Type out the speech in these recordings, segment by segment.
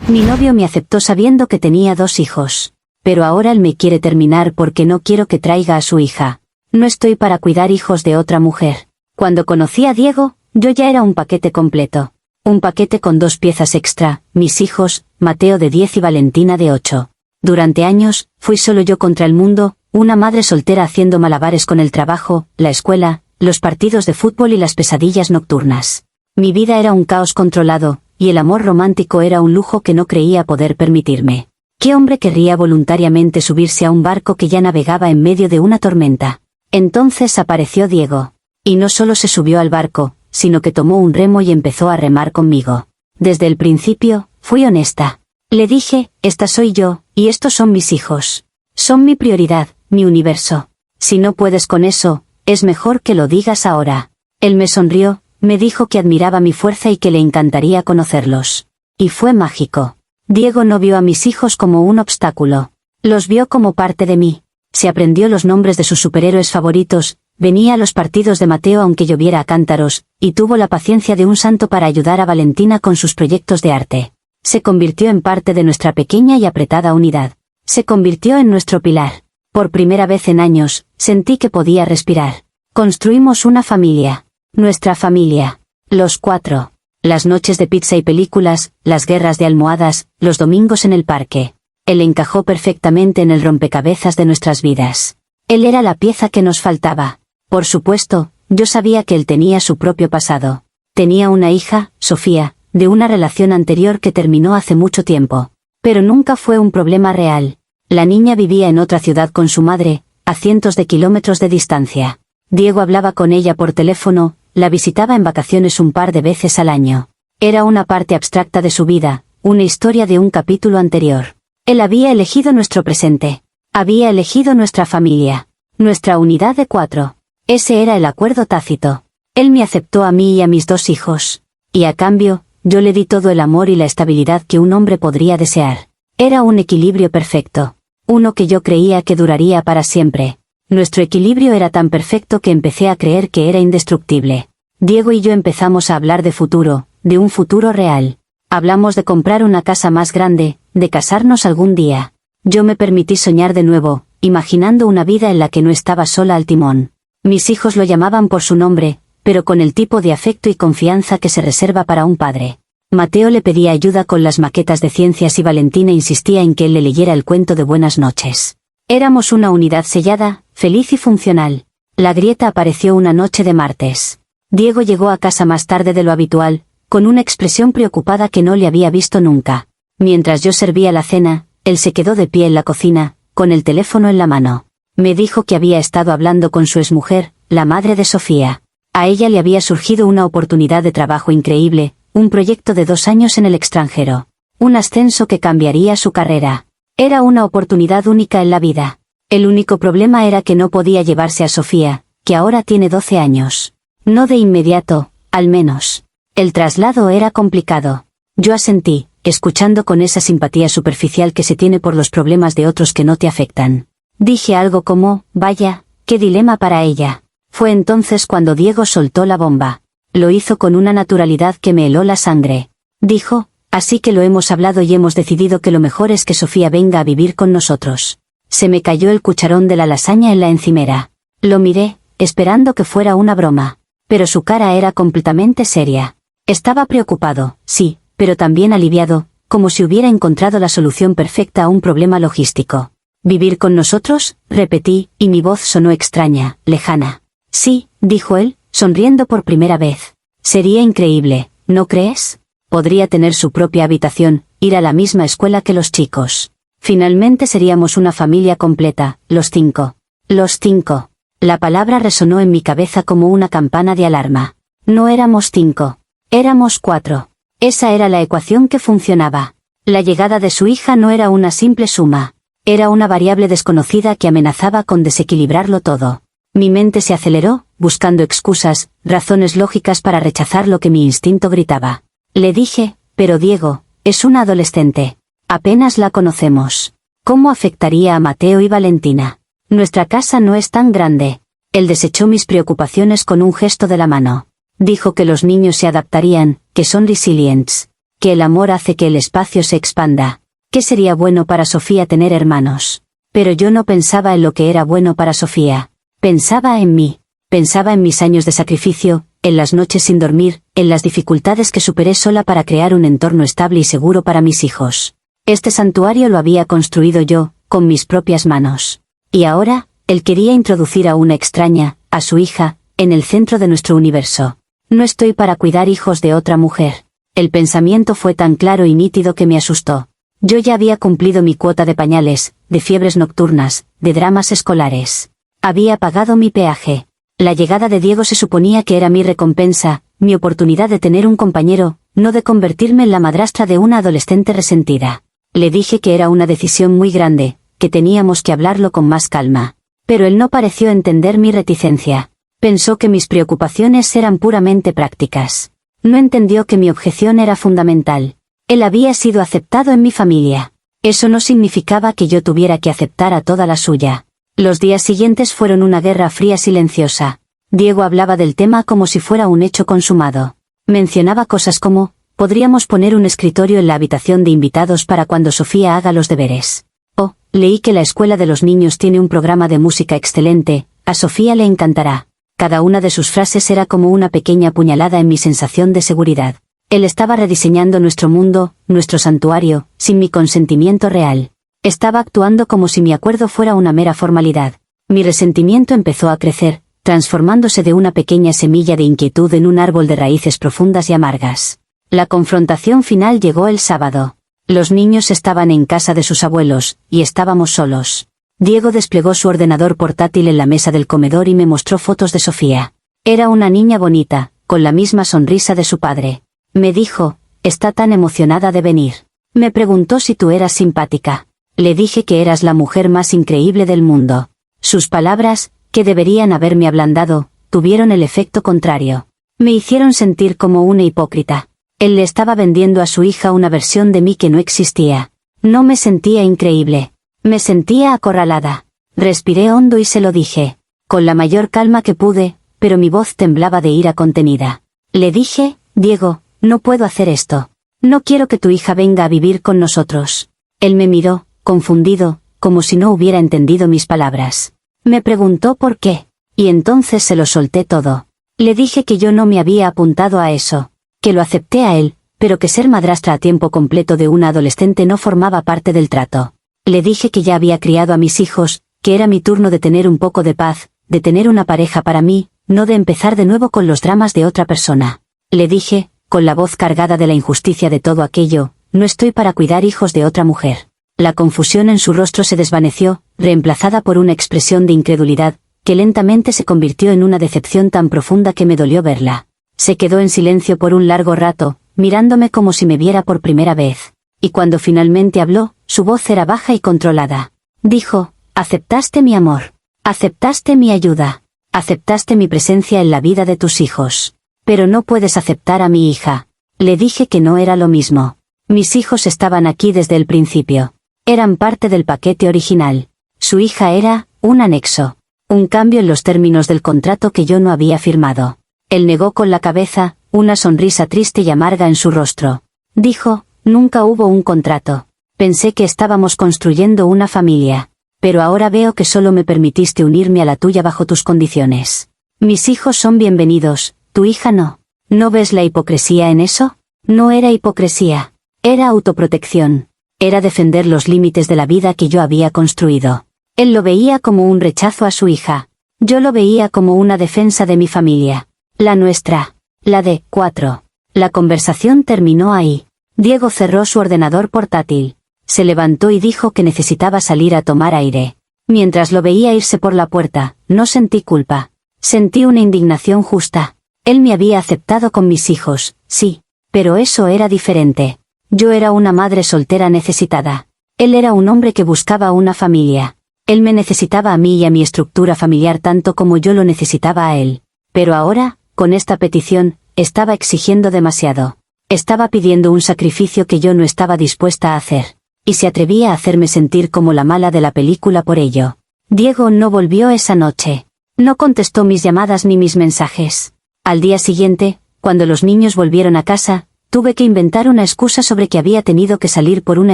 Mi novio me aceptó sabiendo que tenía 2 hijos. Pero ahora él me quiere terminar porque no quiero que traiga a su hija. No estoy para cuidar hijos de otra mujer. Cuando conocí a Diego, yo ya era un paquete completo. Un paquete con 2 piezas extra, mis hijos, Mateo de 10 y Valentina de 8. Durante años, fui solo yo contra el mundo, una madre soltera haciendo malabares con el trabajo, la escuela, los partidos de fútbol y las pesadillas nocturnas. Mi vida era un caos controlado, y el amor romántico era un lujo que no creía poder permitirme. ¿Qué hombre querría voluntariamente subirse a un barco que ya navegaba en medio de una tormenta? Entonces apareció Diego. Y no solo se subió al barco, sino que tomó un remo y empezó a remar conmigo. Desde el principio, fui honesta. Le dije, esta soy yo, y estos son mis hijos. Son mi prioridad, mi universo. Si no puedes con eso, es mejor que lo digas ahora. Él me sonrió, me dijo que admiraba mi fuerza y que le encantaría conocerlos. Y fue mágico. Diego no vio a mis hijos como un obstáculo. Los vio como parte de mí. Se aprendió los nombres de sus superhéroes favoritos, venía a los partidos de Mateo aunque lloviera a cántaros, y tuvo la paciencia de un santo para ayudar a Valentina con sus proyectos de arte. Se convirtió en parte de nuestra pequeña y apretada unidad. Se convirtió en nuestro pilar. Por primera vez en años, sentí que podía respirar. Construimos una familia. Nuestra familia. Los 4. Las noches de pizza y películas, las guerras de almohadas, los domingos en el parque. Él encajó perfectamente en el rompecabezas de nuestras vidas. Él era la pieza que nos faltaba. Por supuesto, yo sabía que él tenía su propio pasado. Tenía una hija, Sofía, de una relación anterior que terminó hace mucho tiempo. Pero nunca fue un problema real. La niña vivía en otra ciudad con su madre, a cientos de kilómetros de distancia. Diego hablaba con ella por teléfono, la visitaba en vacaciones un par de veces al año. Era una parte abstracta de su vida, una historia de un capítulo anterior. Él había elegido nuestro presente. Había elegido nuestra familia. Nuestra unidad de 4. Ese era el acuerdo tácito. Él me aceptó a mí y a mis 2 hijos. Y a cambio, yo le di todo el amor y la estabilidad que un hombre podría desear. Era un equilibrio perfecto. Uno que yo creía que duraría para siempre. Nuestro equilibrio era tan perfecto que empecé a creer que era indestructible. Diego y yo empezamos a hablar de futuro, de un futuro real. Hablamos de comprar una casa más grande, de casarnos algún día. Yo me permití soñar de nuevo, imaginando una vida en la que no estaba sola al timón. Mis hijos lo llamaban por su nombre, pero con el tipo de afecto y confianza que se reserva para un padre. Mateo le pedía ayuda con las maquetas de ciencias y Valentina insistía en que él le leyera el cuento de buenas noches. Éramos una unidad sellada, feliz y funcional. La grieta apareció una noche de martes. Diego llegó a casa más tarde de lo habitual, con una expresión preocupada que no le había visto nunca. Mientras yo servía la cena, él se quedó de pie en la cocina, con el teléfono en la mano. Me dijo que había estado hablando con su exmujer, la madre de Sofía. A ella le había surgido una oportunidad de trabajo increíble, un proyecto de 2 años en el extranjero. Un ascenso que cambiaría su carrera. Era una oportunidad única en la vida. El único problema era que no podía llevarse a Sofía, que ahora tiene 12 años. No de inmediato, al menos. El traslado era complicado. Yo asentí, escuchando con esa simpatía superficial que se tiene por los problemas de otros que no te afectan. Dije algo como, vaya, qué dilema para ella. Fue entonces cuando Diego soltó la bomba. Lo hizo con una naturalidad que me heló la sangre. Dijo, así que lo hemos hablado y hemos decidido que lo mejor es que Sofía venga a vivir con nosotros. Se me cayó el cucharón de la lasaña en la encimera. Lo miré, esperando que fuera una broma. Pero su cara era completamente seria. Estaba preocupado, sí, pero también aliviado, como si hubiera encontrado la solución perfecta a un problema logístico. ¿Vivir con nosotros?, repetí, y mi voz sonó extraña, lejana. Sí, dijo él, sonriendo por primera vez. Sería increíble, ¿no crees? Podría tener su propia habitación, ir a la misma escuela que los chicos. Finalmente seríamos una familia completa, los 5. Los 5. La palabra resonó en mi cabeza como una campana de alarma. No éramos 5. Éramos 4. Esa era la ecuación que funcionaba. La llegada de su hija no era una simple suma. Era una variable desconocida que amenazaba con desequilibrarlo todo. Mi mente se aceleró, buscando excusas, razones lógicas para rechazar lo que mi instinto gritaba. Le dije, pero Diego, es una adolescente. Apenas la conocemos. ¿Cómo afectaría a Mateo y Valentina? Nuestra casa no es tan grande. Él desechó mis preocupaciones con un gesto de la mano. Dijo que los niños se adaptarían, que son resilients. que el amor hace que el espacio se expanda, que sería bueno para Sofía tener hermanos. Pero yo no pensaba en lo que era bueno para Sofía. Pensaba en mí. Pensaba en mis años de sacrificio, en las noches sin dormir, en las dificultades que superé sola para crear un entorno estable y seguro para mis hijos. Este santuario lo había construido yo, con mis propias manos. Y ahora, él quería introducir a una extraña, a su hija, en el centro de nuestro universo. No estoy para cuidar hijos de otra mujer. El pensamiento fue tan claro y nítido que me asustó. Yo ya había cumplido mi cuota de pañales, de fiebres nocturnas, de dramas escolares. Había pagado mi peaje. La llegada de Diego se suponía que era mi recompensa, mi oportunidad de tener un compañero, no de convertirme en la madrastra de una adolescente resentida. Le dije que era una decisión muy grande, que teníamos que hablarlo con más calma. Pero él no pareció entender mi reticencia. Pensó que mis preocupaciones eran puramente prácticas. No entendió que mi objeción era fundamental. Él había sido aceptado en mi familia. Eso no significaba que yo tuviera que aceptar a toda la suya. Los días siguientes fueron una guerra fría silenciosa. Diego hablaba del tema como si fuera un hecho consumado. Mencionaba cosas como, podríamos poner un escritorio en la habitación de invitados para cuando Sofía haga los deberes. O, leí que la escuela de los niños tiene un programa de música excelente, a Sofía le encantará. Cada una de sus frases era como una pequeña puñalada en mi sensación de seguridad. Él estaba rediseñando nuestro mundo, nuestro santuario, sin mi consentimiento real. Estaba actuando como si mi acuerdo fuera una mera formalidad. Mi resentimiento empezó a crecer, transformándose de una pequeña semilla de inquietud en un árbol de raíces profundas y amargas. La confrontación final llegó el sábado. Los niños estaban en casa de sus abuelos, y estábamos solos. Diego desplegó su ordenador portátil en la mesa del comedor y me mostró fotos de Sofía. Era una niña bonita, con la misma sonrisa de su padre. Me dijo, está tan emocionada de venir. Me preguntó si tú eras simpática. Le dije que eras la mujer más increíble del mundo. Sus palabras, que deberían haberme ablandado, tuvieron el efecto contrario. Me hicieron sentir como una hipócrita. Él le estaba vendiendo a su hija una versión de mí que no existía. No me sentía increíble. Me sentía acorralada. Respiré hondo y se lo dije. Con la mayor calma que pude, pero mi voz temblaba de ira contenida. Le dije, Diego, no puedo hacer esto. No quiero que tu hija venga a vivir con nosotros. Él me miró, confundido, como si no hubiera entendido mis palabras. Me preguntó por qué, y entonces se lo solté todo. Le dije que yo no me había apuntado a eso, que lo acepté a él, pero que ser madrastra a tiempo completo de una adolescente no formaba parte del trato. Le dije que ya había criado a mis hijos, que era mi turno de tener un poco de paz, de tener una pareja para mí, no de empezar de nuevo con los dramas de otra persona. Le dije, con la voz cargada de la injusticia de todo aquello, no estoy para cuidar hijos de otra mujer. La confusión en su rostro se desvaneció, reemplazada por una expresión de incredulidad, que lentamente se convirtió en una decepción tan profunda que me dolió verla. Se quedó en silencio por un largo rato, mirándome como si me viera por primera vez. Y cuando finalmente habló, su voz era baja y controlada. Dijo, aceptaste mi amor. Aceptaste mi ayuda. Aceptaste mi presencia en la vida de tus hijos. Pero no puedes aceptar a mi hija. Le dije que no era lo mismo. Mis hijos estaban aquí desde el principio. Eran parte del paquete original. Su hija era, un anexo. Un cambio en los términos del contrato que yo no había firmado. Él negó con la cabeza, una sonrisa triste y amarga en su rostro. Dijo, nunca hubo un contrato. Pensé que estábamos construyendo una familia. Pero ahora veo que solo me permitiste unirme a la tuya bajo tus condiciones. Mis hijos son bienvenidos, tu hija no. ¿No ves la hipocresía en eso? No era hipocresía. Era autoprotección. Era defender los límites de la vida que yo había construido. Él lo veía como un rechazo a su hija. Yo lo veía como una defensa de mi familia. La nuestra. La de 4. La conversación terminó ahí. Diego cerró su ordenador portátil. Se levantó y dijo que necesitaba salir a tomar aire. Mientras lo veía irse por la puerta, no sentí culpa. Sentí una indignación justa. Él me había aceptado con mis hijos, sí, pero eso era diferente. Yo era una madre soltera necesitada. Él era un hombre que buscaba una familia. Él me necesitaba a mí y a mi estructura familiar tanto como yo lo necesitaba a él. Pero ahora, con esta petición, estaba exigiendo demasiado. Estaba pidiendo un sacrificio que yo no estaba dispuesta a hacer. Y se atrevía a hacerme sentir como la mala de la película por ello. Diego no volvió esa noche. No contestó mis llamadas ni mis mensajes. Al día siguiente, cuando los niños volvieron a casa, Tuve que inventar una excusa sobre que había tenido que salir por una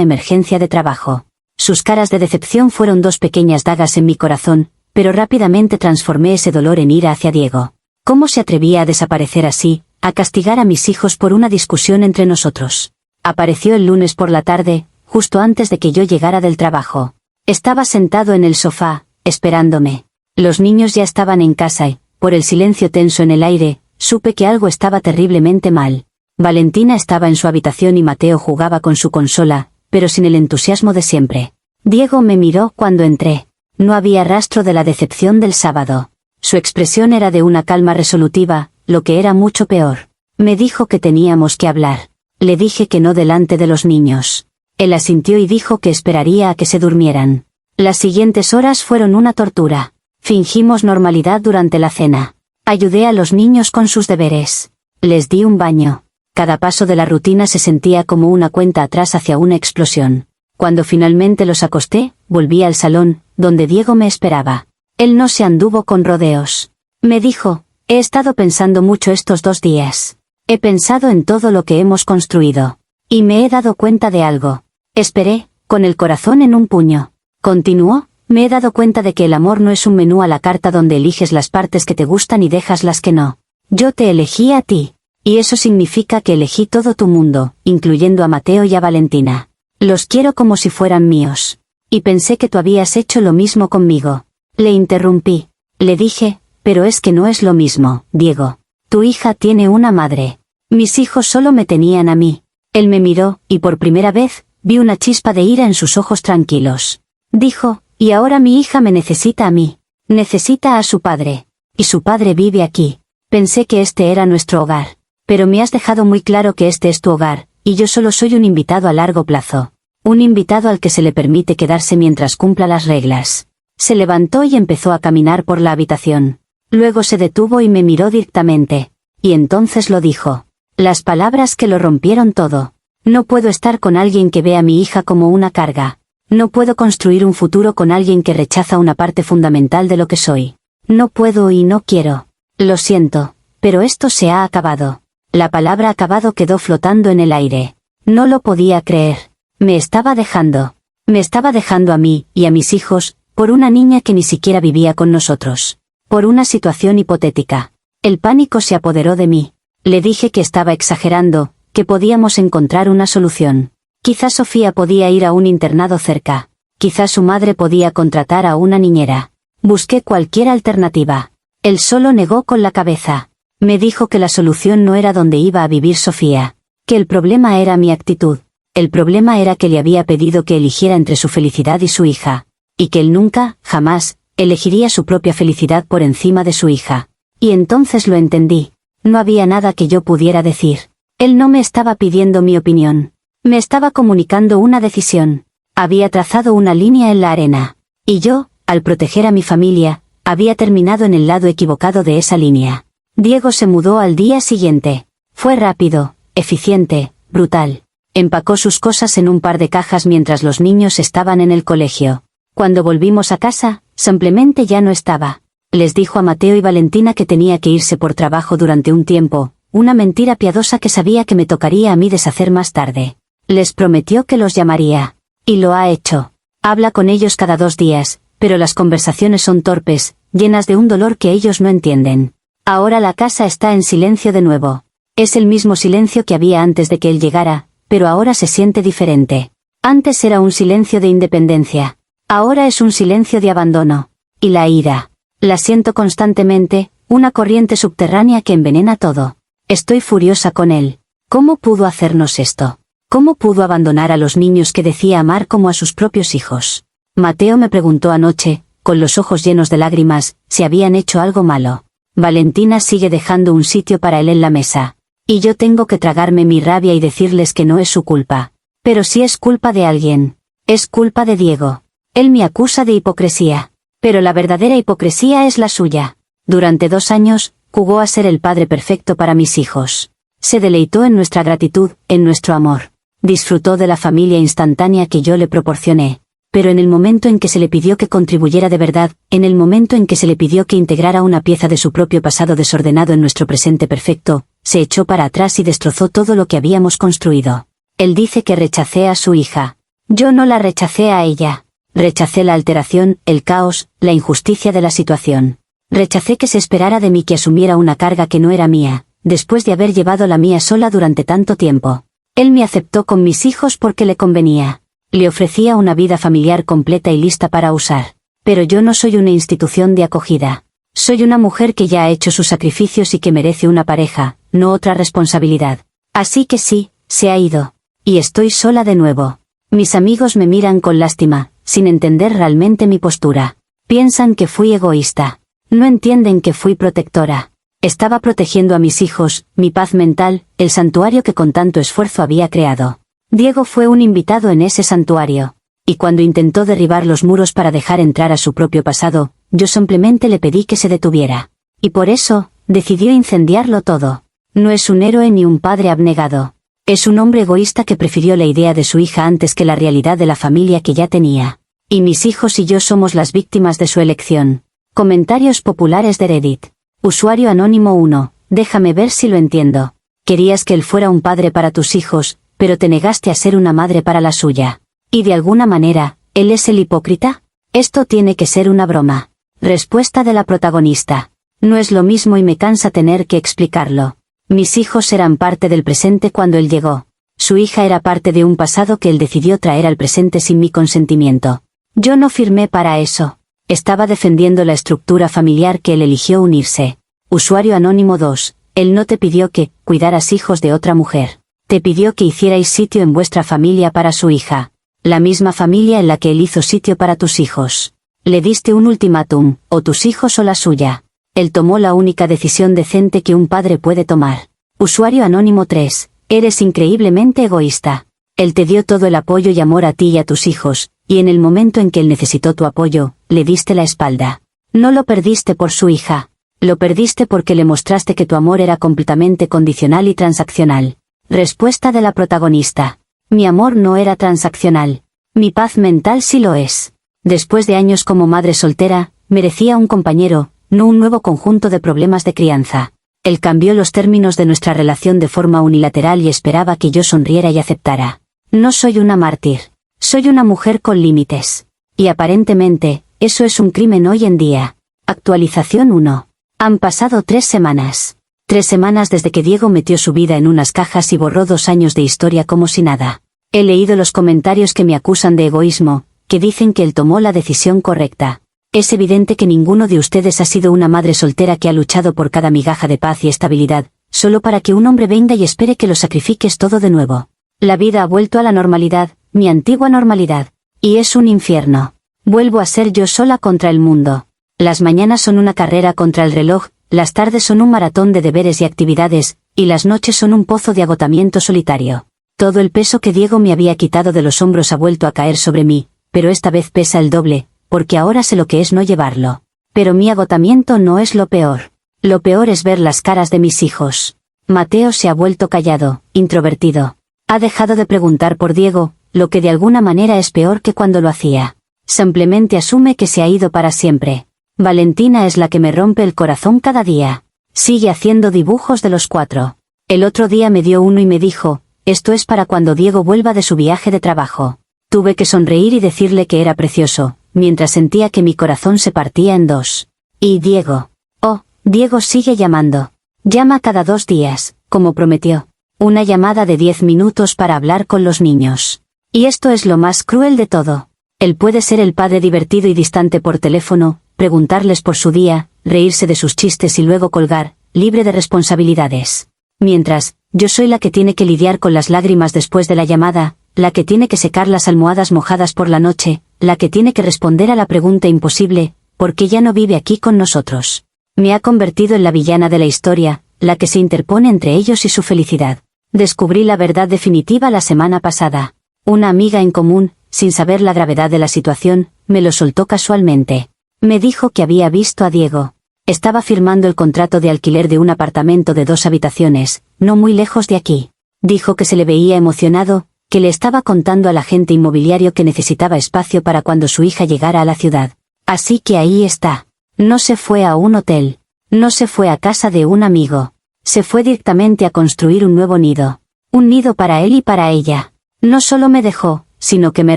emergencia de trabajo. Sus caras de decepción fueron dos pequeñas dagas en mi corazón, pero rápidamente transformé ese dolor en ira hacia Diego. ¿Cómo se atrevía a desaparecer así, a castigar a mis hijos por una discusión entre nosotros? Apareció el lunes por la tarde, justo antes de que yo llegara del trabajo. Estaba sentado en el sofá, esperándome. Los niños ya estaban en casa y, por el silencio tenso en el aire, supe que algo estaba terriblemente mal. Valentina estaba en su habitación y Mateo jugaba con su consola, pero sin el entusiasmo de siempre. Diego me miró cuando entré. No había rastro de la decepción del sábado. Su expresión era de una calma resolutiva, lo que era mucho peor. Me dijo que teníamos que hablar. Le dije que no delante de los niños. Él asintió y dijo que esperaría a que se durmieran. Las siguientes horas fueron una tortura. Fingimos normalidad durante la cena. Ayudé a los niños con sus deberes. Les di un baño. Cada paso de la rutina se sentía como una cuenta atrás hacia una explosión. Cuando finalmente los acosté, volví al salón, donde Diego me esperaba. Él no se anduvo con rodeos. Me dijo, he estado pensando mucho estos 2 días. He pensado en todo lo que hemos construido. Y me he dado cuenta de algo. Esperé, con el corazón en un puño. Continuó, me he dado cuenta de que el amor no es un menú a la carta donde eliges las partes que te gustan y dejas las que no. Yo te elegí a ti. Y eso significa que elegí todo tu mundo, incluyendo a Mateo y a Valentina. Los quiero como si fueran míos. Y pensé que tú habías hecho lo mismo conmigo. Le interrumpí. Le dije, pero es que no es lo mismo, Diego. Tu hija tiene una madre. Mis hijos solo me tenían a mí. Él me miró, y por primera vez, vi una chispa de ira en sus ojos tranquilos. Dijo, y ahora mi hija me necesita a mí. Necesita a su padre. Y su padre vive aquí. Pensé que este era nuestro hogar. Pero me has dejado muy claro que este es tu hogar, y yo solo soy un invitado a largo plazo. Un invitado al que se le permite quedarse mientras cumpla las reglas. Se levantó y empezó a caminar por la habitación. Luego se detuvo y me miró directamente. Y entonces lo dijo. Las palabras que lo rompieron todo. No puedo estar con alguien que ve a mi hija como una carga. No puedo construir un futuro con alguien que rechaza una parte fundamental de lo que soy. No puedo y no quiero. Lo siento, pero esto se ha acabado. La palabra acabado quedó flotando en el aire. No lo podía creer. Me estaba dejando. Me estaba dejando a mí, y a mis hijos, por una niña que ni siquiera vivía con nosotros. Por una situación hipotética. El pánico se apoderó de mí. Le dije que estaba exagerando, que podíamos encontrar una solución. Quizás Sofía podía ir a un internado cerca. Quizás su madre podía contratar a una niñera. Busqué cualquier alternativa. Él solo negó con la cabeza. Me dijo que la solución no era donde iba a vivir Sofía. Que el problema era mi actitud. El problema era que le había pedido que eligiera entre su felicidad y su hija. Y que él nunca, jamás, elegiría su propia felicidad por encima de su hija. Y entonces lo entendí. No había nada que yo pudiera decir. Él no me estaba pidiendo mi opinión. Me estaba comunicando una decisión. Había trazado una línea en la arena. Y yo, al proteger a mi familia, había terminado en el lado equivocado de esa línea. Diego se mudó al día siguiente. Fue rápido, eficiente, brutal. Empacó sus cosas en un par de cajas mientras los niños estaban en el colegio. Cuando volvimos a casa, simplemente ya no estaba. Les dijo a Mateo y Valentina que tenía que irse por trabajo durante un tiempo, una mentira piadosa que sabía que me tocaría a mí deshacer más tarde. Les prometió que los llamaría. Y lo ha hecho. Habla con ellos cada 2 días, pero las conversaciones son torpes, llenas de un dolor que ellos no entienden. Ahora la casa está en silencio de nuevo. Es el mismo silencio que había antes de que él llegara, pero ahora se siente diferente. Antes era un silencio de independencia. Ahora es un silencio de abandono. Y la ira. La siento constantemente, una corriente subterránea que envenena todo. Estoy furiosa con él. ¿Cómo pudo hacernos esto? ¿Cómo pudo abandonar a los niños que decía amar como a sus propios hijos? Mateo me preguntó anoche, con los ojos llenos de lágrimas, si habían hecho algo malo. Valentina sigue dejando un sitio para él en la mesa. Y yo tengo que tragarme mi rabia y decirles que no es su culpa. Pero sí es culpa de alguien. Es culpa de Diego. Él me acusa de hipocresía. Pero la verdadera hipocresía es la suya. Durante 2 años, jugó a ser el padre perfecto para mis hijos. Se deleitó en nuestra gratitud, en nuestro amor. Disfrutó de la familia instantánea que yo le proporcioné. Pero en el momento en que se le pidió que contribuyera de verdad, en el momento en que se le pidió que integrara una pieza de su propio pasado desordenado en nuestro presente perfecto, se echó para atrás y destrozó todo lo que habíamos construido. Él dice que rechacé a su hija. Yo no la rechacé a ella. Rechacé la alteración, el caos, la injusticia de la situación. Rechacé que se esperara de mí que asumiera una carga que no era mía, después de haber llevado la mía sola durante tanto tiempo. Él me aceptó con mis hijos porque le convenía. Le ofrecía una vida familiar completa y lista para usar. Pero yo no soy una institución de acogida. Soy una mujer que ya ha hecho sus sacrificios y que merece una pareja, no otra responsabilidad. Así que sí, se ha ido. Y estoy sola de nuevo. Mis amigos me miran con lástima, sin entender realmente mi postura. Piensan que fui egoísta. No entienden que fui protectora. Estaba protegiendo a mis hijos, mi paz mental, el santuario que con tanto esfuerzo había creado. Diego fue un invitado en ese santuario. Y cuando intentó derribar los muros para dejar entrar a su propio pasado, yo simplemente le pedí que se detuviera. Y por eso, decidió incendiarlo todo. No es un héroe ni un padre abnegado. Es un hombre egoísta que prefirió la idea de su hija antes que la realidad de la familia que ya tenía. Y mis hijos y yo somos las víctimas de su elección. Comentarios populares de Reddit. Usuario anónimo 1, déjame ver si lo entiendo. Querías que él fuera un padre para tus hijos, pero te negaste a ser una madre para la suya. Y de alguna manera, ¿él es el hipócrita? Esto tiene que ser una broma. Respuesta de la protagonista. No es lo mismo y me cansa tener que explicarlo. Mis hijos eran parte del presente cuando él llegó. Su hija era parte de un pasado que él decidió traer al presente sin mi consentimiento. Yo no firmé para eso. Estaba defendiendo la estructura familiar que él eligió unirse. Usuario anónimo 2, él no te pidió que cuidaras hijos de otra mujer. Te pidió que hicierais sitio en vuestra familia para su hija. La misma familia en la que él hizo sitio para tus hijos. Le diste un ultimátum, o tus hijos o la suya. Él tomó la única decisión decente que un padre puede tomar. Usuario anónimo 3, eres increíblemente egoísta. Él te dio todo el apoyo y amor a ti y a tus hijos, y en el momento en que él necesitó tu apoyo, le diste la espalda. No lo perdiste por su hija. Lo perdiste porque le mostraste que tu amor era completamente condicional y transaccional. Respuesta de la protagonista. Mi amor no era transaccional. Mi paz mental sí lo es. Después de años como madre soltera, merecía un compañero, no un nuevo conjunto de problemas de crianza. Él cambió los términos de nuestra relación de forma unilateral y esperaba que yo sonriera y aceptara. No soy una mártir. Soy una mujer con límites. Y aparentemente, eso es un crimen hoy en día. Actualización 1. Han pasado 3 semanas. 3 semanas desde que Diego metió su vida en unas cajas y borró 2 años de historia como si nada. He leído los comentarios que me acusan de egoísmo, que dicen que él tomó la decisión correcta. Es evidente que ninguno de ustedes ha sido una madre soltera que ha luchado por cada migaja de paz y estabilidad, solo para que un hombre venga y espere que lo sacrifiques todo de nuevo. La vida ha vuelto a la normalidad, mi antigua normalidad. Y es un infierno. Vuelvo a ser yo sola contra el mundo. Las mañanas son una carrera contra el reloj, las tardes son un maratón de deberes y actividades, y las noches son un pozo de agotamiento solitario. Todo el peso que Diego me había quitado de los hombros ha vuelto a caer sobre mí, pero esta vez pesa el doble, porque ahora sé lo que es no llevarlo. Pero mi agotamiento no es lo peor. Lo peor es ver las caras de mis hijos. Mateo se ha vuelto callado, introvertido. Ha dejado de preguntar por Diego, lo que de alguna manera es peor que cuando lo hacía. Simplemente asume que se ha ido para siempre. Valentina es la que me rompe el corazón cada día. Sigue haciendo dibujos de los 4. El otro día me dio uno y me dijo, esto es para cuando Diego vuelva de su viaje de trabajo. Tuve que sonreír y decirle que era precioso, mientras sentía que mi corazón se partía en 2. Y Diego. Oh, Diego sigue llamando. Llama cada 2 días, como prometió. Una llamada de 10 minutos para hablar con los niños. Y esto es lo más cruel de todo. Él puede ser el padre divertido y distante por teléfono, preguntarles por su día, reírse de sus chistes y luego colgar, libre de responsabilidades. Mientras, yo soy la que tiene que lidiar con las lágrimas después de la llamada, la que tiene que secar las almohadas mojadas por la noche, la que tiene que responder a la pregunta imposible, ¿por qué ya no vive aquí con nosotros? Me ha convertido en la villana de la historia, la que se interpone entre ellos y su felicidad. Descubrí la verdad definitiva la semana pasada. Una amiga en común, sin saber la gravedad de la situación, me lo soltó casualmente. Me dijo que había visto a Diego. Estaba firmando el contrato de alquiler de un apartamento de 2 habitaciones, no muy lejos de aquí. Dijo que se le veía emocionado, que le estaba contando al agente inmobiliario que necesitaba espacio para cuando su hija llegara a la ciudad. Así que ahí está. No se fue a un hotel. No se fue a casa de un amigo. Se fue directamente a construir un nuego nido. Un nido para él y para ella. No solo me dejó, sino que me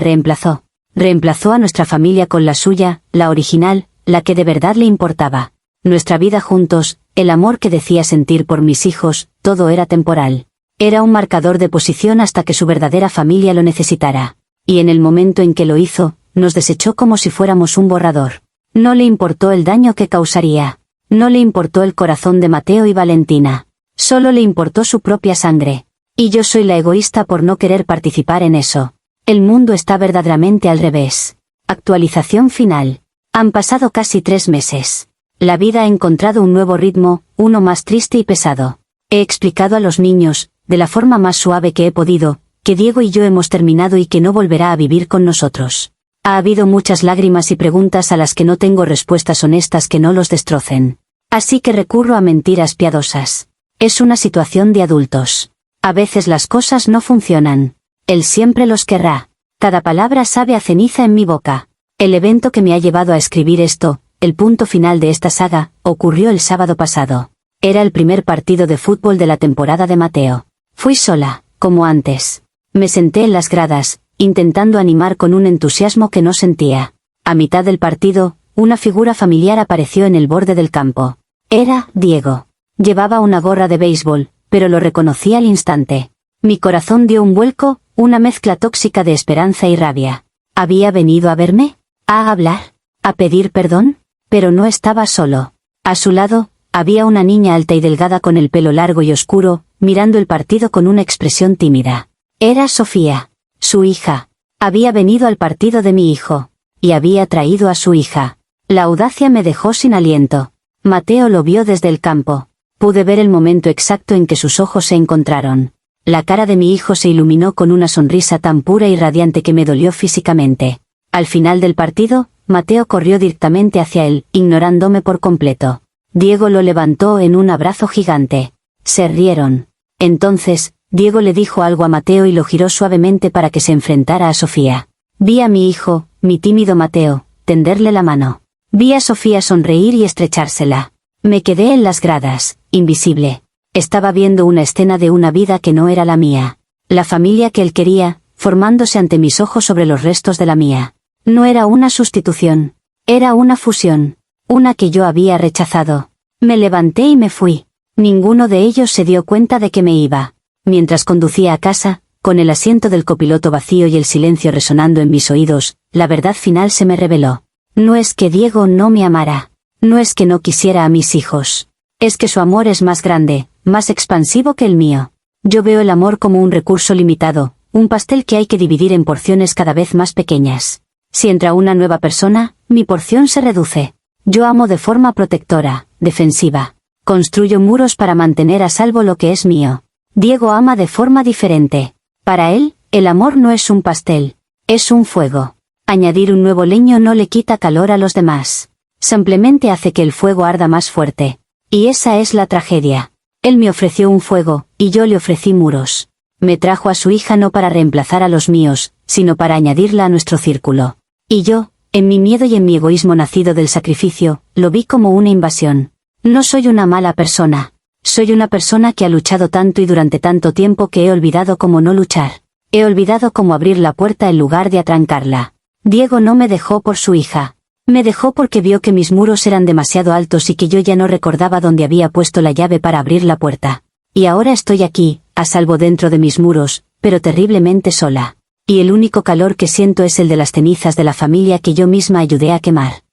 reemplazó. Reemplazó a nuestra familia con la suya, la original, la que de verdad le importaba. Nuestra vida juntos, el amor que decía sentir por mis hijos, todo era temporal. Era un marcador de posición hasta que su verdadera familia lo necesitara. Y en el momento en que lo hizo, nos desechó como si fuéramos un borrador. No le importó el daño que causaría. No le importó el corazón de Mateo y Valentina. Solo le importó su propia sangre. Y yo soy la egoísta por no querer participar en eso. El mundo está verdaderamente al revés. Actualización final. Han pasado casi 3 meses. La vida ha encontrado un nuevo ritmo, uno más triste y pesado. He explicado a los niños, de la forma más suave que he podido, que Diego y yo hemos terminado y que no volverá a vivir con nosotros. Ha habido muchas lágrimas y preguntas a las que no tengo respuestas honestas que no los destrocen. Así que recurro a mentiras piadosas. Es una situación de adultos. A veces las cosas no funcionan. Él siempre los querrá. Cada palabra sabe a ceniza en mi boca. El evento que me ha llevado a escribir esto, el punto final de esta saga, ocurrió el sábado pasado. Era el primer partido de fútbol de la temporada de Mateo. Fui sola, como antes. Me senté en las gradas, intentando animar con un entusiasmo que no sentía. A mitad del partido, una figura familiar apareció en el borde del campo. Era Diego. Llevaba una gorra de béisbol, pero lo reconocí al instante. Mi corazón dio un vuelco, una mezcla tóxica de esperanza y rabia. ¿Había venido a verme? ¿A hablar? ¿A pedir perdón? Pero no estaba solo. A su lado, había una niña alta y delgada con el pelo largo y oscuro, mirando el partido con una expresión tímida. Era Sofía, su hija. Había venido al partido de mi hijo. Y había traído a su hija. La audacia me dejó sin aliento. Mateo lo vio desde el campo. Pude ver el momento exacto en que sus ojos se encontraron. La cara de mi hijo se iluminó con una sonrisa tan pura y radiante que me dolió físicamente. Al final del partido, Mateo corrió directamente hacia él, ignorándome por completo. Diego lo levantó en un abrazo gigante. Se rieron. Entonces, Diego le dijo algo a Mateo y lo giró suavemente para que se enfrentara a Sofía. Vi a mi hijo, mi tímido Mateo, tenderle la mano. Vi a Sofía sonreír y estrechársela. Me quedé en las gradas, invisible. Estaba viendo una escena de una vida que no era la mía. La familia que él quería, formándose ante mis ojos sobre los restos de la mía. No era una sustitución. Era una fusión. Una que yo había rechazado. Me levanté y me fui. Ninguno de ellos se dio cuenta de que me iba. Mientras conducía a casa, con el asiento del copiloto vacío y el silencio resonando en mis oídos, la verdad final se me reveló. No es que Diego no me amara. No es que no quisiera a mis hijos. Es que su amor es más grande, más expansivo que el mío. Yo veo el amor como un recurso limitado, un pastel que hay que dividir en porciones cada vez más pequeñas. Si entra una nueva persona, mi porción se reduce. Yo amo de forma protectora, defensiva. Construyo muros para mantener a salvo lo que es mío. Diego ama de forma diferente. Para él, el amor no es un pastel, es un fuego. Añadir un nuevo leño no le quita calor a los demás. Simplemente hace que el fuego arda más fuerte. Y esa es la tragedia. Él me ofreció un fuego, y yo le ofrecí muros. Me trajo a su hija no para reemplazar a los míos, sino para añadirla a nuestro círculo. Y yo, en mi miedo y en mi egoísmo nacido del sacrificio, lo vi como una invasión. No soy una mala persona. Soy una persona que ha luchado tanto y durante tanto tiempo que he olvidado cómo no luchar. He olvidado cómo abrir la puerta en lugar de atrancarla. Diego no me dejó por su hija. Me dejó porque vio que mis muros eran demasiado altos y que yo ya no recordaba dónde había puesto la llave para abrir la puerta. Y ahora estoy aquí, a salvo dentro de mis muros, pero terriblemente sola. Y el único calor que siento es el de las cenizas de la familia que yo misma ayudé a quemar.